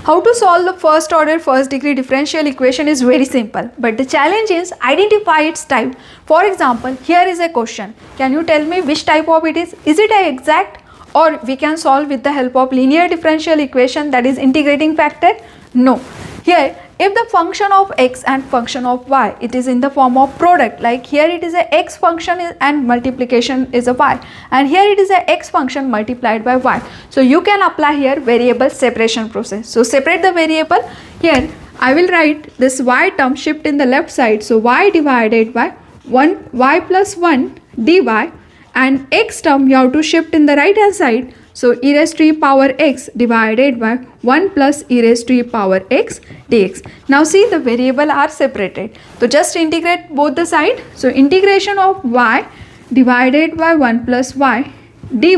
How to solve the first order first degree differential equation is very simple, but the challenge is identify its type. For example, here is a question. Can you tell me which type of it is? Is it a exact, or we can solve with the help of linear differential equation, that is integrating factor? No. Here, if the function of x and function of y, it is in the form of product, like here it is a x function and multiplication is a y, and here it is a x function multiplied by y. So you can apply here variable separation process. So separate the variable. Here I will write this y term shift in the left side, so y divided by 1 y plus 1 dy, and x term you have to shift in the right hand side, so e raised to e power x divided by 1 plus e raised to e power x dx. Now see, the variable are separated. So just integrate both the side. So integration of y divided by 1 plus y dy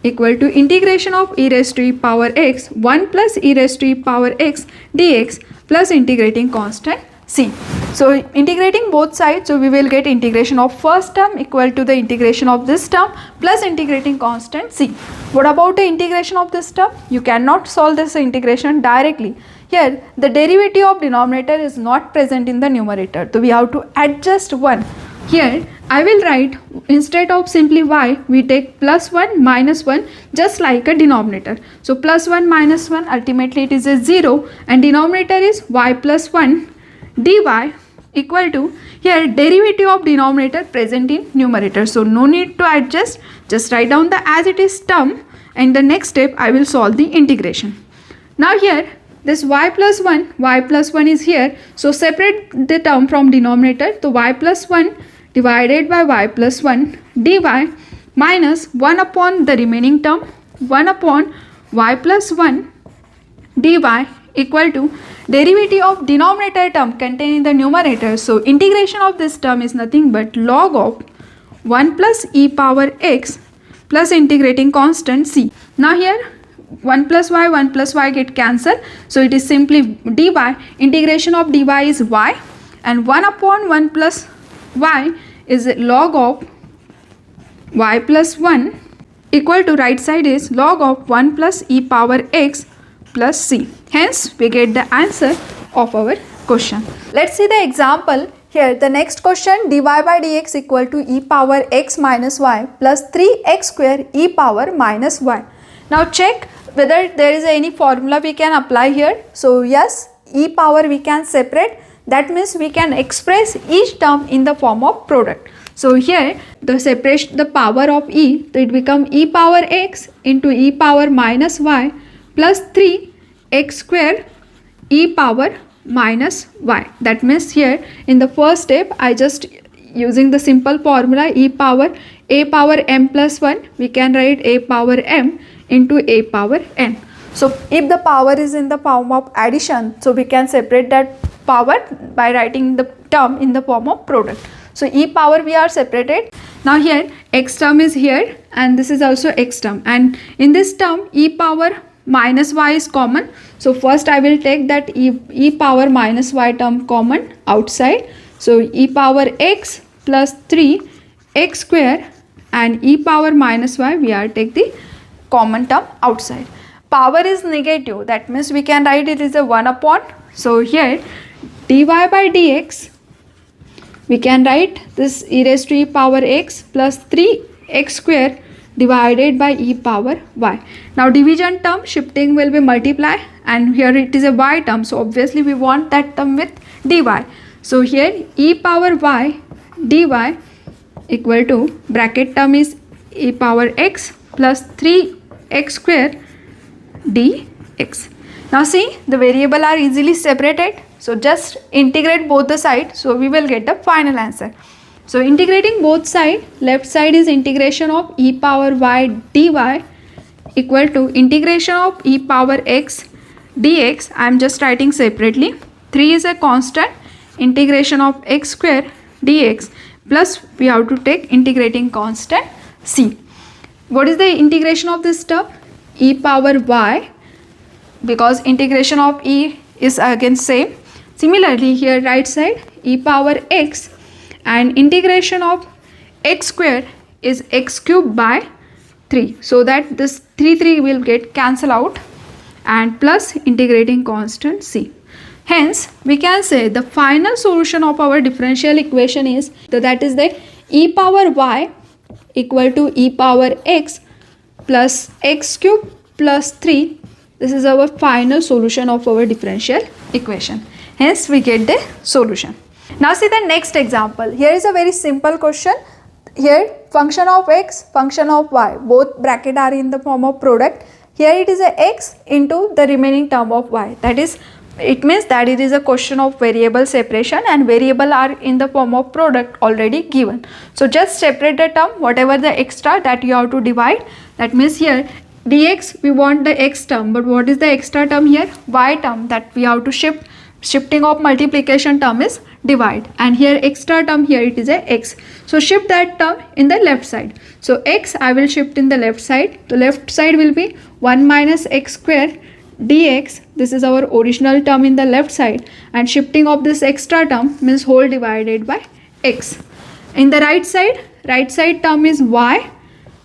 equal to integration of e raised to e power x 1 plus e raised to e power x dx plus integrating constant c. So integrating both sides, so we will get integration of first term equal to the integration of this term plus integrating constant c. What about the integration of this term? You cannot solve this integration directly. Here the derivative of denominator is not present in the numerator, so we have to adjust 1. Here I will write, instead of simply y, we take plus 1 minus 1, just like a denominator. So plus 1 minus 1, ultimately it is a 0, and denominator is y plus 1 dy equal to, here derivative of denominator present in numerator, so no need to adjust, just write down the as it is term, and the next step I will solve the integration. Now here this y plus 1 is here, so separate the term from denominator, so y plus 1 divided by y plus 1 dy minus 1 upon the remaining term 1 upon y plus 1 dy equal to derivative of denominator term contained in the numerator. So integration of this term is nothing but log of 1 plus e power x plus integrating constant c. Now here 1 plus y get cancelled, so it is simply dy, integration of dy is y, and 1 upon 1 plus y is log of y plus 1 equal to right side is log of 1 plus e power x plus c. Hence we get the answer of our question. Let's see the example. Here the next question, dy by dx equal to e power x minus y plus 3x square e power minus y. Now check whether there is any formula we can apply here. So yes, e power we can separate, that means we can express each term in the form of product. So here the separation, the power of e, so it become e power x into e power minus y plus 3x square e power minus y. That means here in the first step I just using the simple formula e power a power m plus 1, we can write a power m into a power n. So if the power is in the form of addition, so we can separate that power by writing the term in the form of product. So e power we are separated. Now here x term is here and this is also x term, and in this term e power minus y is common. So first I will take that e power minus y term common outside. So e power x plus 3x square and e power minus y, we are take the common term outside. Power is negative, that means we can write it is a 1 upon. So here dy by dx, we can write this e raised to e power x plus 3x square divided by e power y. Now division term shifting will be multiply, and here it is a y term, so obviously we want that term with dy. So here e power y dy equal to, bracket term is e power x plus 3x square dx. Now see, the variable are easily separated, so just integrate both the sides, so we will get the final answer. So integrating both sides, left side is integration of e power y dy equal to integration of e power x dx. I am just writing separately. 3 is a constant, integration of x square dx plus we have to take integrating constant c. What is the integration of this term? E power y, because integration of e is again same. Similarly here right side e power x, and integration of x square is x cube by 3, so that this 3 will get cancel out, and plus integrating constant c. Hence, we can say the final solution of our differential equation is, that is the e power y equal to e power x plus x cube plus 3. This is our final solution of our differential equation. Hence, we get the solution. Now see the next example. Here is a very simple question. Here function of x, function of y, both bracket are in the form of product. Here it is a x into the remaining term of y. That is, it means that it is a question of variable separation and variable are in the form of product already given. So just separate the term, whatever the extra that you have to divide. That means here dx, we want the x term, but what is the extra term here? Y term, that we have to shift. Shifting of multiplication term is divide, and here extra term, here it is a x. So shift that term in the left side. So x I will shift in the left side. The left side will be 1 minus x square dx. This is our original term in the left side, and shifting of this extra term means whole divided by x. In the right side term is y,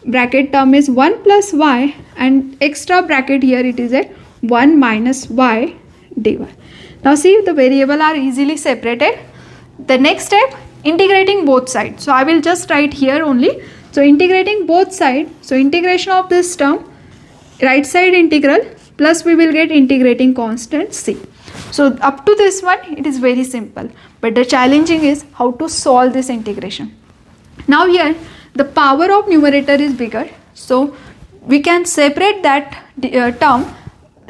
bracket term is 1 plus y, and extra bracket here it is a 1 minus y dy. Now see, the variable are easily separated. The next step, integrating both sides. So I will just write here only. So integrating both sides, so integration of this term, right side integral, plus we will get integrating constant c. So up to this one, it is very simple. But the challenging is how to solve this integration. Now here, the power of numerator is bigger. So we can separate that term.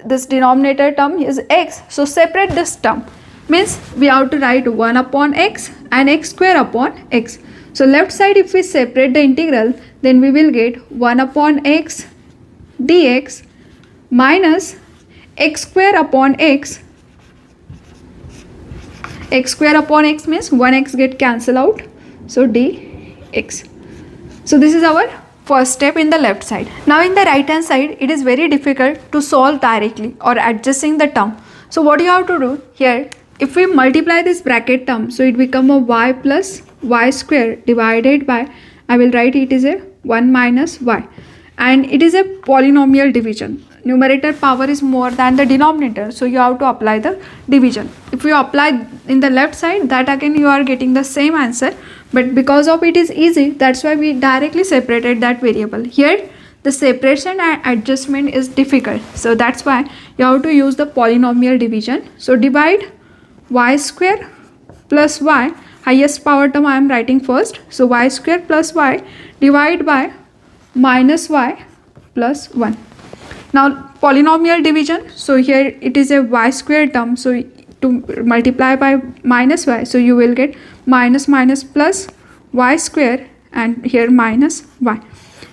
This denominator term is x, so separate this term, means we have to write 1 upon x and x square upon x. So left side, if we separate the integral, then we will get 1 upon x dx minus x square upon x. X square upon x means 1x get cancelled out, so dx. So this is our first step in the left side. Now in the right hand side, it is very difficult to solve directly or adjusting the term. So what you have to do here, if we multiply this bracket term, so it become a y plus y square divided by, I will write it is a 1 minus y, and it is a polynomial division. Numerator power is more than the denominator, so you have to apply the division. If you apply in the left side, that again you are getting the same answer, but because of it is easy, that's why we directly separated that variable. Here the separation and adjustment is difficult, so that's why you have to use the polynomial division. So divide y square plus y, highest power term I am writing first, so y square plus y divide by minus y plus 1. Now polynomial division, so here it is a y square term, so to multiply by minus y, so you will get minus minus plus y square, and here minus y.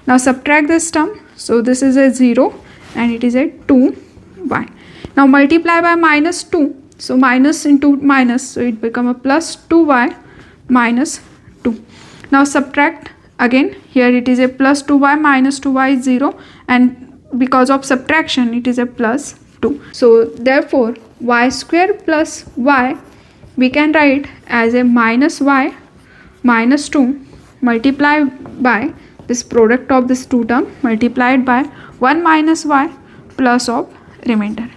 Now subtract this term, so this is a 0 and it is a 2y. Now multiply by minus 2, so minus into minus, so it become a plus 2y minus 2. Now subtract again, here it is a plus 2y minus 2y is 0, and because of subtraction it is a plus 2. So therefore y square plus y we can write as a minus y minus 2 multiplied by this product of this two term multiplied by 1 minus y plus of remainder.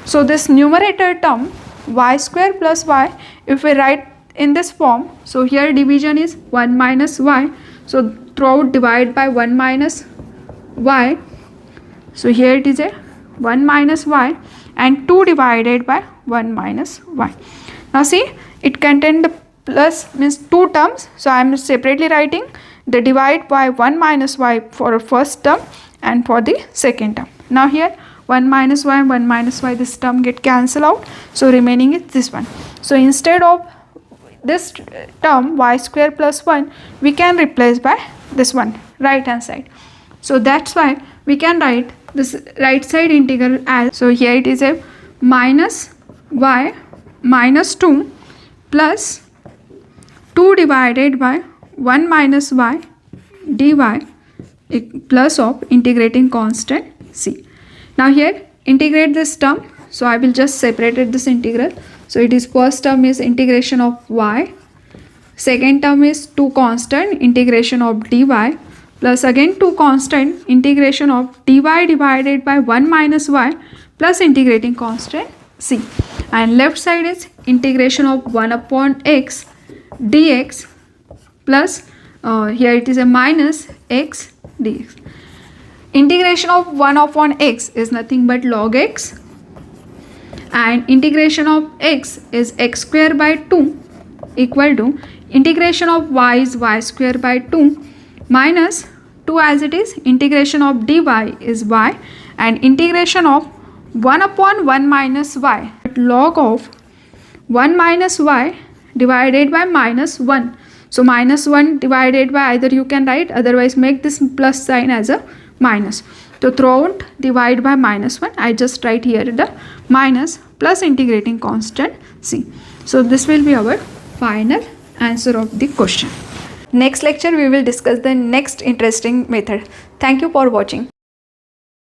So this numerator term y square plus y, if we write in this form, so here division is 1 minus y, so throughout divide by 1 minus y, so here it is a 1 minus y and 2 divided by 1 minus y. Now see, it contains the plus means two terms, so I am separately writing the divide by 1 minus y for first term and for the second term. Now here 1 minus y and 1 minus y, this term get cancelled out, so remaining is this one. So instead of this term y square plus 1, we can replace by this one right hand side. So that's why we can write this right side integral as, so here it is a minus y minus 2 plus 2 divided by 1 minus y dy plus of integrating constant c. Now here integrate this term, so I will just separate this integral. So it is first term is integration of y, second term is 2 constant integration of dy plus again 2 constant integration of dy divided by 1 minus y plus integrating constant c, and left side is integration of 1 upon x dx plus here it is a minus x dx. Integration of 1 upon x is nothing but log x, and integration of x is x square by 2 equal to integration of y is y square by 2 minus 2 as it is, integration of dy is y, and integration of 1 upon 1 minus y, log of 1 minus y divided by minus 1. So minus 1 divided by, either you can write, otherwise make this plus sign as a minus. So throughout divide by minus 1, I just write here the minus plus integrating constant c. So this will be our final answer of the question. Next lecture we will discuss the next interesting method. Thank you for watching.